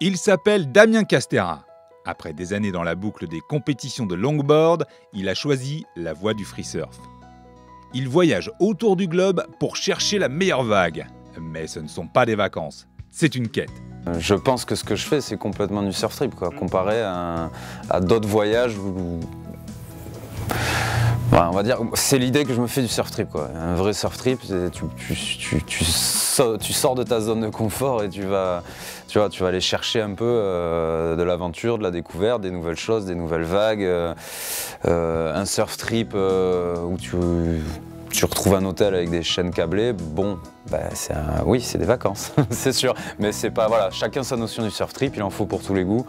Il s'appelle Damien Castera. Après des années dans la boucle des compétitions de longboard, il a choisi la voie du freesurf. Il voyage autour du globe pour chercher la meilleure vague. Mais ce ne sont pas des vacances, c'est une quête. Je pense que ce que je fais, c'est complètement du surf trip, quoi, comparé à d'autres voyages où... Voilà, on va dire, c'est l'idée que je me fais du surf trip, quoi. Un vrai surf trip, tu sors de ta zone de confort et tu vas aller chercher un peu de l'aventure, de la découverte, des nouvelles choses, des nouvelles vagues. Un surf trip où tu retrouves un hôtel avec des chaînes câblées, bon, bah oui, c'est des vacances, c'est sûr. Mais c'est pas, voilà, chacun sa notion du surf trip, il en faut pour tous les goûts.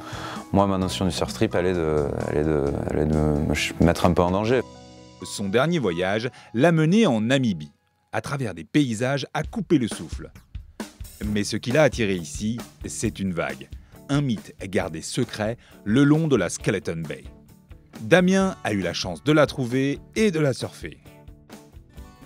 Moi, ma notion du surf trip, elle est de me mettre un peu en danger. Son dernier voyage l'a mené en Namibie, à travers des paysages à couper le souffle. Mais ce qui l'a attiré ici, c'est une vague, un mythe gardé secret le long de la Skeleton Bay. Damien a eu la chance de la trouver et de la surfer.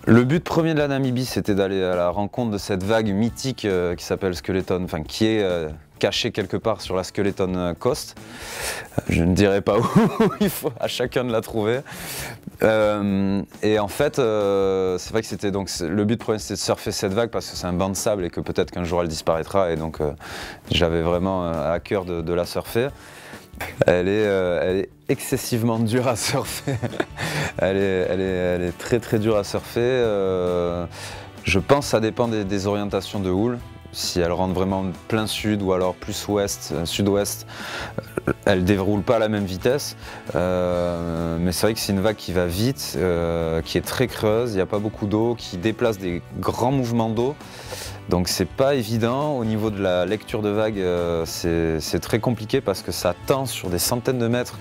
Le but premier de la Namibie, c'était d'aller à la rencontre de cette vague mythique qui s'appelle Skeleton, enfin qui est cachée quelque part sur la Skeleton Coast. Je ne dirai pas où, il faut à chacun de la trouver. Et en fait, c'est vrai que c'était donc le but premier, c'était de surfer cette vague parce que c'est un banc de sable et que peut-être qu'un jour elle disparaîtra. Et donc j'avais vraiment à cœur de la surfer. Elle est excessivement dure à surfer. elle est très très dure à surfer. Je pense que ça dépend des orientations de houle. Si elle rentre vraiment plein sud ou alors plus ouest, sud-ouest, elle ne déroule pas à la même vitesse. Mais c'est vrai que c'est une vague qui va vite, qui est très creuse, il n'y a pas beaucoup d'eau, qui déplace des grands mouvements d'eau. Donc c'est pas évident, au niveau de la lecture de vague, c'est très compliqué parce que ça tend sur des centaines de mètres.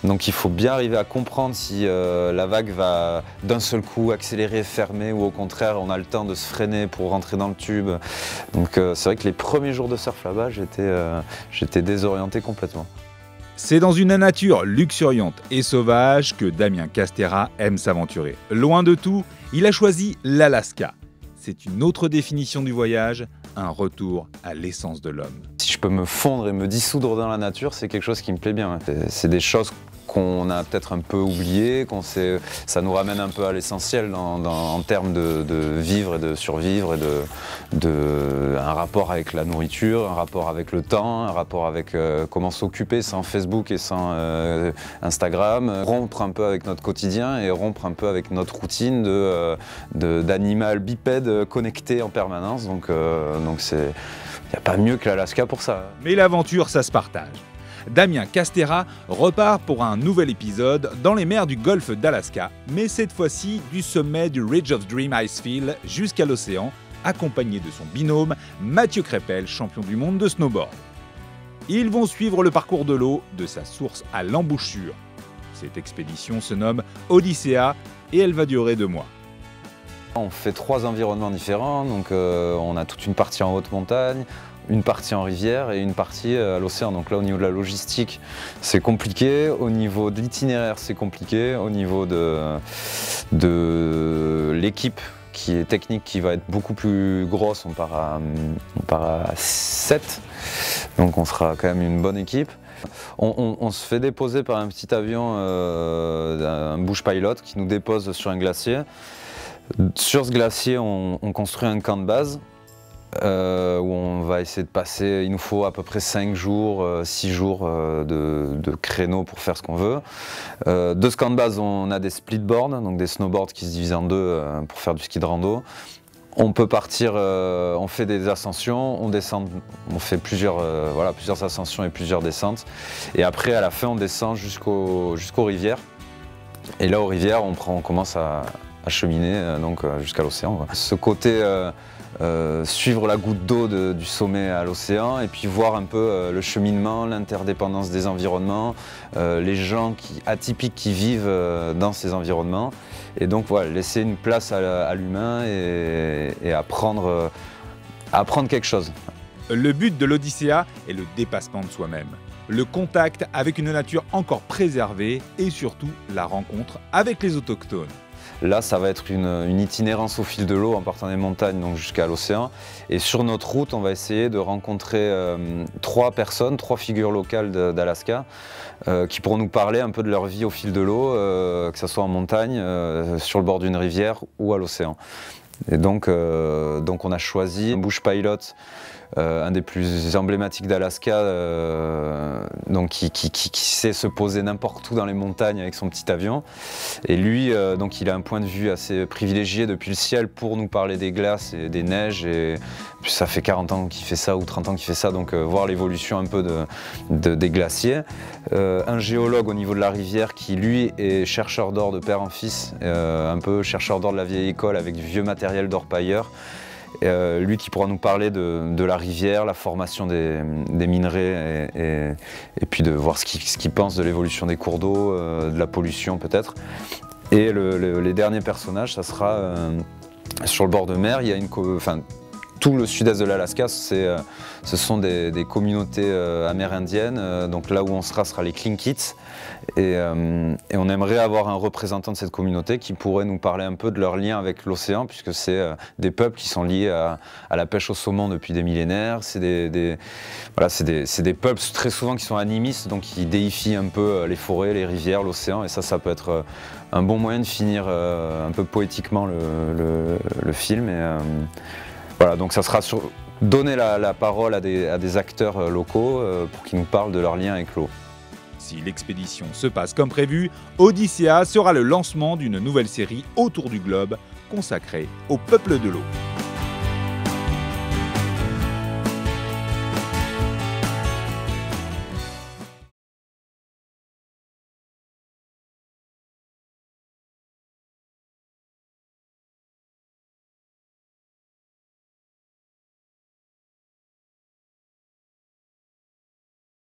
Donc il faut bien arriver à comprendre si la vague va d'un seul coup accélérer, fermer ou au contraire on a le temps de se freiner pour rentrer dans le tube. Donc c'est vrai que les premiers jours de surf là-bas, j'étais désorienté complètement. C'est dans une nature luxuriante et sauvage que Damien Castera aime s'aventurer. Loin de tout, il a choisi l'Alaska. C'est une autre définition du voyage, un retour à l'essence de l'homme. Si je peux me fondre et me dissoudre dans la nature, c'est quelque chose qui me plaît bien. C'est des choses qu'on a peut-être un peu oubliées, ça nous ramène un peu à l'essentiel en termes de vivre et de survivre, et un rapport avec la nourriture, un rapport avec le temps, un rapport avec comment s'occuper sans Facebook et sans Instagram, rompre un peu avec notre quotidien et rompre un peu avec notre routine d'animal bipède connecté en permanence. Donc il n'y a pas mieux que l'Alaska pour ça. Mais l'aventure, ça se partage. Damien Castera repart pour un nouvel épisode dans les mers du golfe d'Alaska, mais cette fois-ci du sommet du Ridge of Dream Icefield jusqu'à l'océan, accompagné de son binôme Mathieu Crépel, champion du monde de snowboard. Ils vont suivre le parcours de l'eau de sa source à l'embouchure. Cette expédition se nomme Odyssea et elle va durer 2 mois. On fait 3 environnements différents, donc on a toute une partie en haute montagne, une partie en rivière et une partie à l'océan. Donc là, au niveau de la logistique, c'est compliqué. Au niveau de l'itinéraire, c'est compliqué. Au niveau de l'équipe qui est technique, qui va être beaucoup plus grosse, on part à 7. Donc on sera quand même une bonne équipe. On se fait déposer par un petit avion, un bush pilot qui nous dépose sur un glacier. Sur ce glacier, on construit un camp de base. Où on va essayer de passer, il nous faut à peu près 5 jours, 6 jours de créneaux pour faire ce qu'on veut. De ce camp de base, on a des splitboards, donc des snowboards qui se divisent en 2 pour faire du ski de rando. On peut partir, on fait des ascensions, on descend, on fait plusieurs ascensions et plusieurs descentes. Et après, à la fin, on descend jusqu'aux rivières. Et là, aux rivières, on commence à cheminer jusqu'à l'océan. Ce côté suivre la goutte d'eau du sommet à l'océan et puis voir un peu le cheminement, l'interdépendance des environnements, les gens atypiques qui vivent dans ces environnements. Et donc voilà, laisser une place à l'humain et apprendre quelque chose. Le but de l'Odyssea est le dépassement de soi-même, le contact avec une nature encore préservée et surtout la rencontre avec les autochtones. Là, ça va être une itinérance au fil de l'eau en partant des montagnes donc jusqu'à l'océan. Et sur notre route, on va essayer de rencontrer 3 personnes, 3 figures locales d'Alaska qui pourront nous parler un peu de leur vie au fil de l'eau, que ce soit en montagne, sur le bord d'une rivière ou à l'océan. Et donc on a choisi un bush pilot, un des plus emblématiques d'Alaska, qui sait se poser n'importe où dans les montagnes avec son petit avion. Et lui, il a un point de vue assez privilégié depuis le ciel pour nous parler des glaces et des neiges. Et puis ça fait 40 ans qu'il fait ça ou 30 ans qu'il fait ça, donc voir l'évolution un peu des glaciers. Un géologue au niveau de la rivière qui lui est chercheur d'or de père en fils, un peu chercheur d'or de la vieille école avec du vieux matériel d'orpailleur. Lui qui pourra nous parler de la rivière, la formation des minerais et puis de voir ce qu'il pense de l'évolution des cours d'eau, de la pollution peut-être. Et les derniers personnages, ça sera sur le bord de mer. Il y a tout le sud-est de l'Alaska, ce sont des communautés amérindiennes. Donc là où on sera les Tlinkits. Et on aimerait avoir un représentant de cette communauté qui pourrait nous parler un peu de leur lien avec l'océan, puisque c'est des peuples qui sont liés à la pêche au saumon depuis des millénaires. C'est des peuples très souvent qui sont animistes, donc qui déifient un peu les forêts, les rivières, l'océan. Et ça peut être un bon moyen de finir un peu poétiquement le film. Voilà, donc ça sera donner la parole à des acteurs locaux pour qu'ils nous parlent de leur lien avec l'eau. Si l'expédition se passe comme prévu, Odysseia sera le lancement d'une nouvelle série autour du globe consacrée au peuple de l'eau.